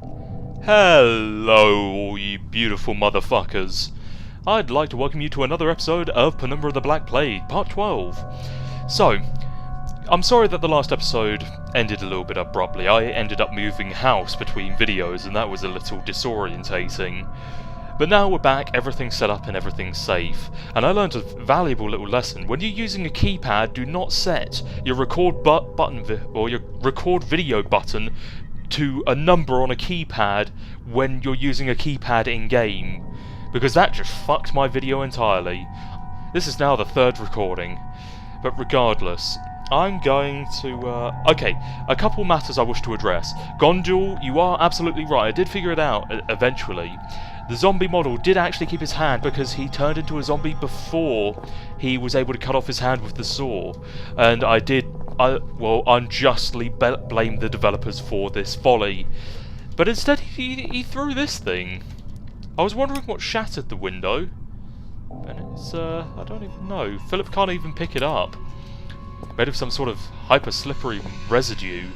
Hello, all you beautiful motherfuckers. I'd like to welcome you to another episode of Penumbra the Black Plague, Part 12. So, I'm sorry that the last episode ended a little bit abruptly. I ended up moving house between videos, and that was a little disorientating. But now we're back, everything's set up and everything's safe. And I learned a valuable little lesson. When you're using a keypad, do not set your record your record video button to a number on a keypad when you're using a keypad in-game, because that just fucked my video entirely. This is now the third recording, but regardless, I'm going to, okay, a couple matters I wish to address. Gondul, you are absolutely right, I did figure it out eventually. The zombie model did actually keep his hand because he turned into a zombie before he was able to cut off his hand with the saw. And I unjustly blame the developers for this folly. But instead he threw this thing. I was wondering what shattered the window. And it's, I don't even know. Philip can't even pick it up. Made of some sort of hyper-slippery residue.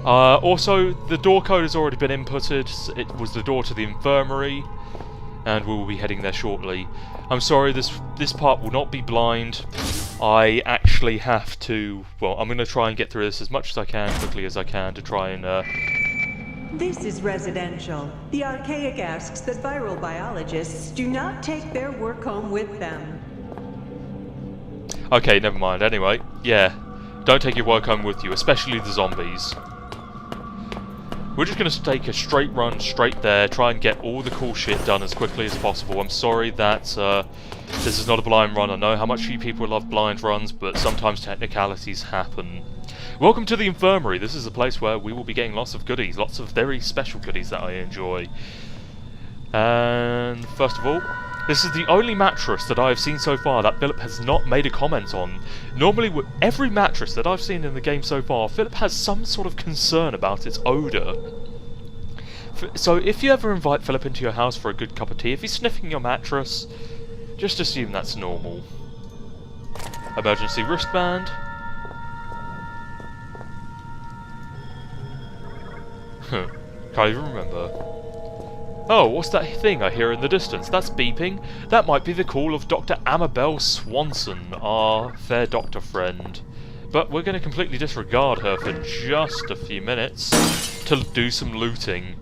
Also, the door code has already been inputted. It was the door to the infirmary, and we will be heading there shortly. I'm sorry, this part will not be blind. I actually have to... Well, I'm going to try and get through this as much as I can, quickly as I can, to try and... This is residential. The archaic asks that viral biologists do not take their work home with them. Okay, never mind. Anyway, yeah. Don't take your work home with you, especially the zombies. We're just going to take a straight run straight there, try and get all the cool shit done as quickly as possible. I'm sorry that this is not a blind run. I know how much you people love blind runs, but sometimes technicalities happen. Welcome to the infirmary. This is a place where we will be getting lots of goodies, lots of very special goodies that I enjoy. And first of all, this is the only mattress that I have seen so far that Philip has not made a comment on. Normally, with every mattress that I've seen in the game so far, Philip has some sort of concern about its odour. So if you ever invite Philip into your house for a good cup of tea, if he's sniffing your mattress, just assume that's normal. Emergency wristband. Can't even remember. Oh, what's that thing I hear in the distance? That's beeping. That might be the call of Dr. Amabel Swanson, our fair doctor friend. But we're going to completely disregard her for just a few minutes to do some looting.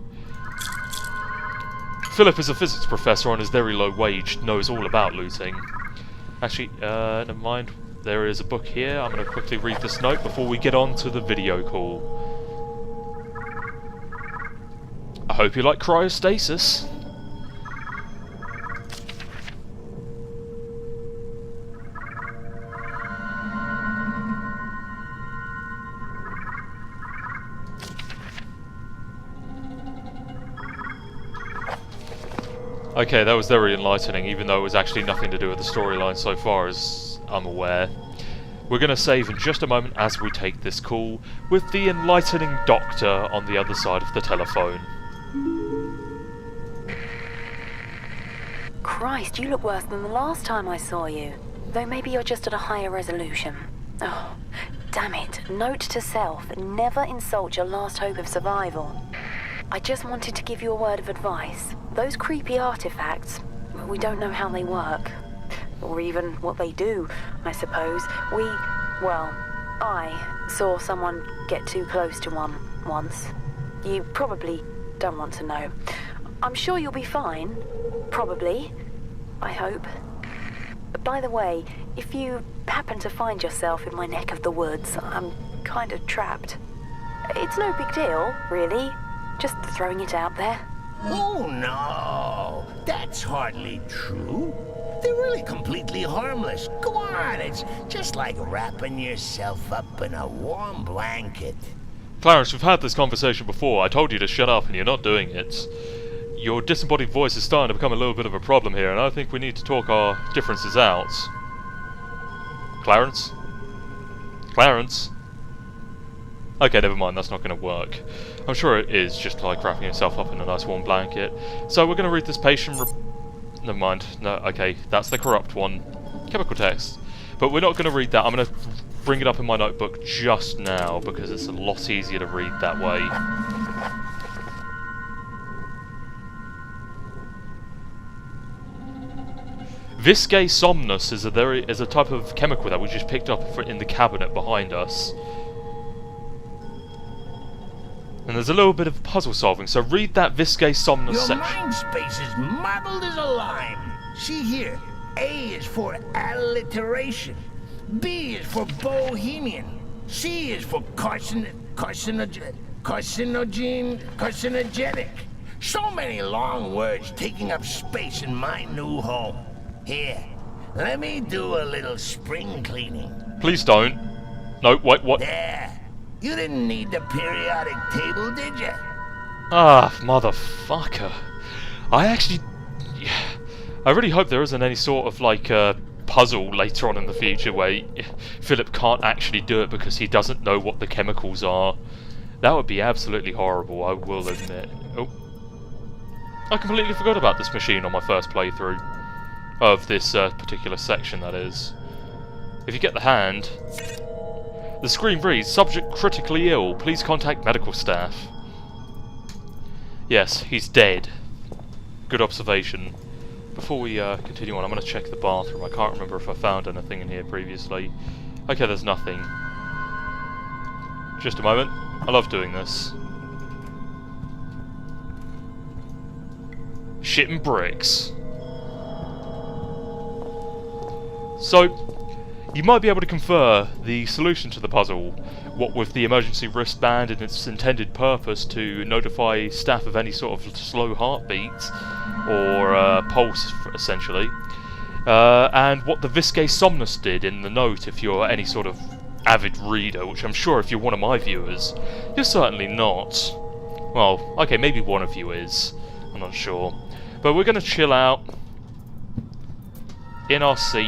Philip is a physics professor on his very low wage, knows all about looting. Actually, never mind. There is a book here. I'm going to quickly read this note before we get on to the video call. I hope you like cryostasis. Okay, that was very enlightening, even though it was actually nothing to do with the storyline so far as I'm aware. We're going to save in just a moment as we take this call with the enlightening doctor on the other side of the telephone. Christ, you look worse than the last time I saw you. Though maybe you're just at a higher resolution. Oh, damn it. Note to self, never insult your last hope of survival. I just wanted to give you a word of advice. Those creepy artifacts, we don't know how they work. Or even what they do, I suppose. I saw someone get too close to one once. You probably don't want to know. I'm sure you'll be fine. Probably. I hope. By the way, if you happen to find yourself in my neck of the woods, I'm kind of trapped. It's no big deal, really. Just throwing it out there. Oh no, that's hardly true. They're really completely harmless. Go on, it's just like wrapping yourself up in a warm blanket. Clarence, we've had this conversation before. I told you to shut up and you're not doing it. Your disembodied voice is starting to become a little bit of a problem here, and I think we need to talk our differences out. Clarence? Clarence? Okay, never mind, that's not going to work. I'm sure it is just like wrapping yourself up in a nice warm blanket. So we're going to read this patient never mind. No, okay, that's the corrupt one. Chemical text. But we're not going to read that. I'm going to bring it up in my notebook just now, because it's a lot easier to read that way. Viscae somnus is a type of chemical that we just picked up in the cabinet behind us. And there's a little bit of puzzle solving, so read that Viscae somnus Your section. mind space is muddled as a lime. See here, A is for alliteration, B is for bohemian, C is for carcinogenic. So many long words taking up space in my new home. Here, let me do a little spring cleaning. Please don't. No, wait, what? There. You didn't need the periodic table, did you? Ah, motherfucker. I really hope there isn't any sort of, like, puzzle later on in the future where Philip can't actually do it because he doesn't know what the chemicals are. That would be absolutely horrible, I will admit. Oh. I completely forgot about this machine on my first playthrough. Of this particular section, that is. If you get the hand... The screen reads, "Subject critically ill. Please contact medical staff." Yes, he's dead. Good observation. Before we continue on, I'm going to check the bathroom. I can't remember if I found anything in here previously. Okay, there's nothing. Just a moment. I love doing this. Shit and bricks. So, you might be able to confer the solution to the puzzle, what with the emergency wristband and its intended purpose to notify staff of any sort of slow heartbeat, or pulse, essentially, and what the Viscae somnus did in the note if you're any sort of avid reader, which I'm sure if you're one of my viewers, you're certainly not. Well, okay, maybe one of you is, I'm not sure. But we're going to chill out, in our seat,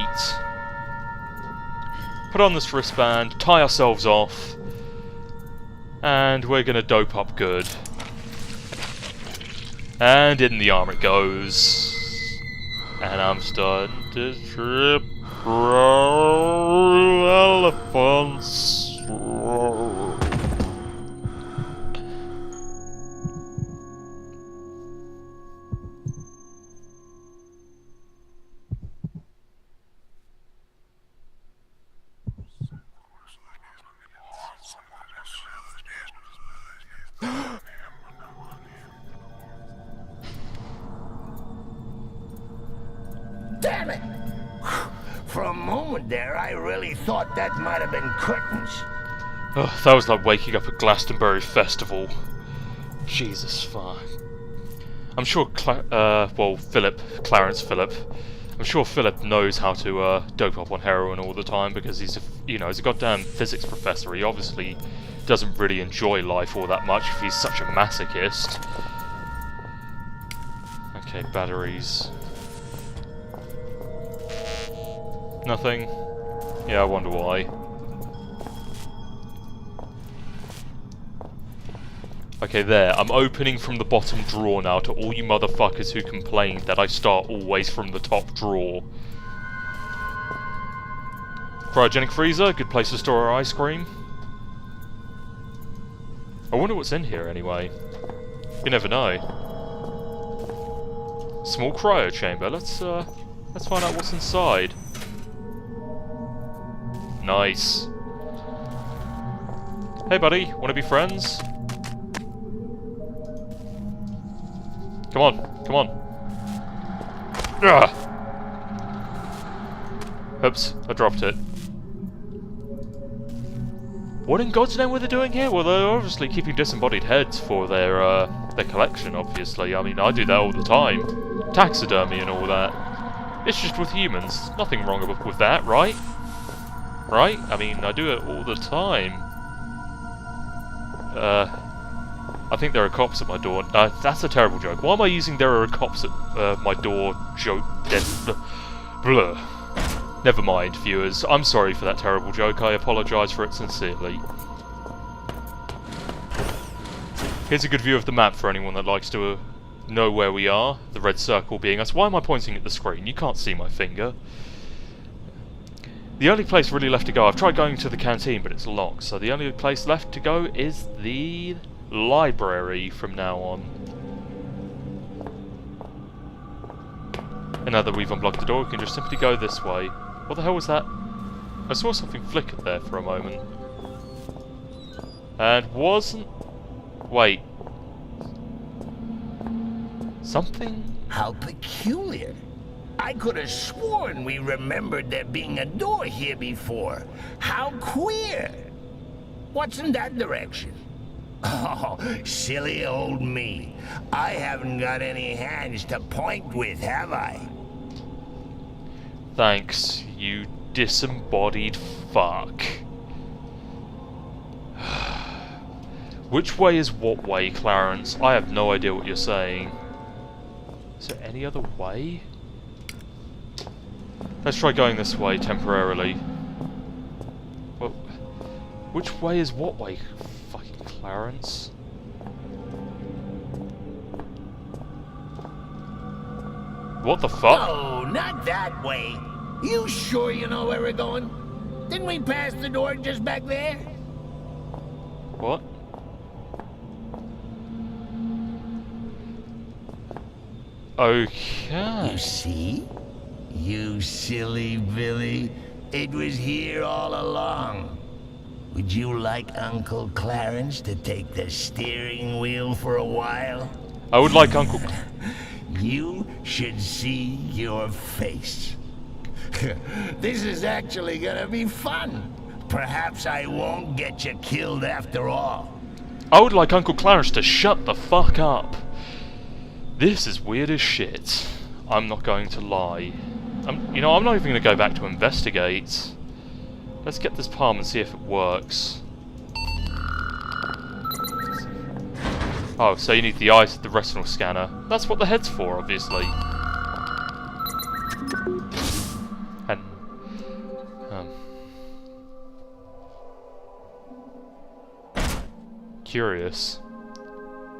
put on this wristband, tie ourselves off, and we're gonna dope up good. And in the arm it goes. And I'm starting to trip elephants. Damn it! For a moment there, I really thought that might have been curtains. Oh, that was like waking up at Glastonbury Festival. Jesus fuck. I'm sure Clarence Phillip. I'm sure Philip knows how to dope up on heroin all the time because he's a goddamn physics professor. He obviously doesn't really enjoy life all that much if he's such a masochist. Okay, batteries. Nothing? Yeah, I wonder why. Okay, there. I'm opening from the bottom drawer now to all you motherfuckers who complained that I start always from the top drawer. Cryogenic freezer, good place to store our ice cream. I wonder what's in here anyway. You never know. Small cryo chamber. Let's find out what's inside. Nice. Hey buddy, wanna be friends? Come on, come on. Ugh. Oops, I dropped it. What in God's name were they doing here? Well, they're obviously keeping disembodied heads for their collection, obviously. I mean, I do that all the time. Taxidermy and all that. It's just with humans. Nothing wrong with that, right? Right? I mean, I do it all the time. I think there are cops at my door. That's a terrible joke. Why am I using "there are cops at my door" joke? Blur. Never mind, viewers. I'm sorry for that terrible joke. I apologise for it sincerely. Here's a good view of the map for anyone that likes to know where we are. The red circle being us. Why am I pointing at the screen? You can't see my finger. The only place really left to go, I've tried going to the canteen, but it's locked, so the only place left to go is the library from now on. And now that we've unblocked the door, we can just simply go this way. What the hell was that? I saw something flicker there for a moment. And wasn't... Wait. Something? How peculiar. I could have sworn we remembered there being a door here before. How queer. What's in that direction? Oh, silly old me. I haven't got any hands to point with, have I? Thanks, you disembodied fuck. Which way is what way, Clarence? I have no idea what you're saying. Is there any other way? Let's try going this way temporarily. Well, which way is what way, fucking Clarence? What the fuck? Oh, not that way. You sure you know where we're going? Didn't we pass the door just back there? What? Okay. You see? You silly Billy. It was here all along. Would you like Uncle Clarence to take the steering wheel for a while? I would like Uncle... You should see your face. This is actually gonna be fun. Perhaps I won't get you killed after all. I would like Uncle Clarence to shut the fuck up. This is weird as shit. I'm not going to lie. I'm not even going to go back to investigate. Let's get this palm and see if it works. Oh, so you need the eyes, the retinal scanner. That's what the head's for, obviously. And... Curious.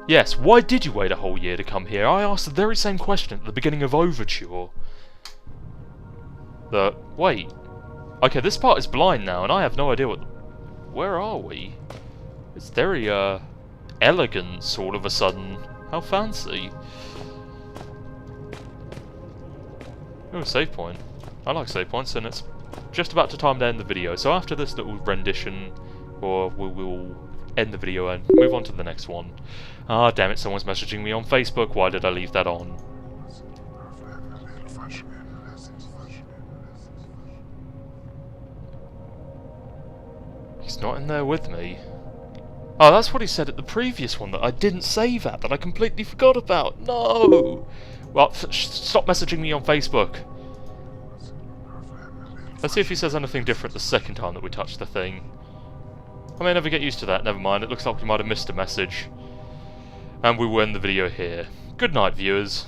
Yes, why did you wait a whole year to come here? I asked the very same question at the beginning of Overture. Wait. Okay, this part is blind now, and I have no idea what... Where are we? It's very, elegant, all of a sudden. How fancy. Oh, save point. I like save points, and it's just about to time to end the video. So after this little rendition, or we'll end the video and move on to the next one. Ah, damn it, someone's messaging me on Facebook. Why did I leave that on? He's not in there with me. Oh, that's what he said at the previous one that I didn't save at, that I completely forgot about. No! Well, stop messaging me on Facebook. Let's see if he says anything different the second time that we touch the thing. I may never get used to that, never mind. It looks like we might have missed a message. And we will end the video here. Good night, viewers.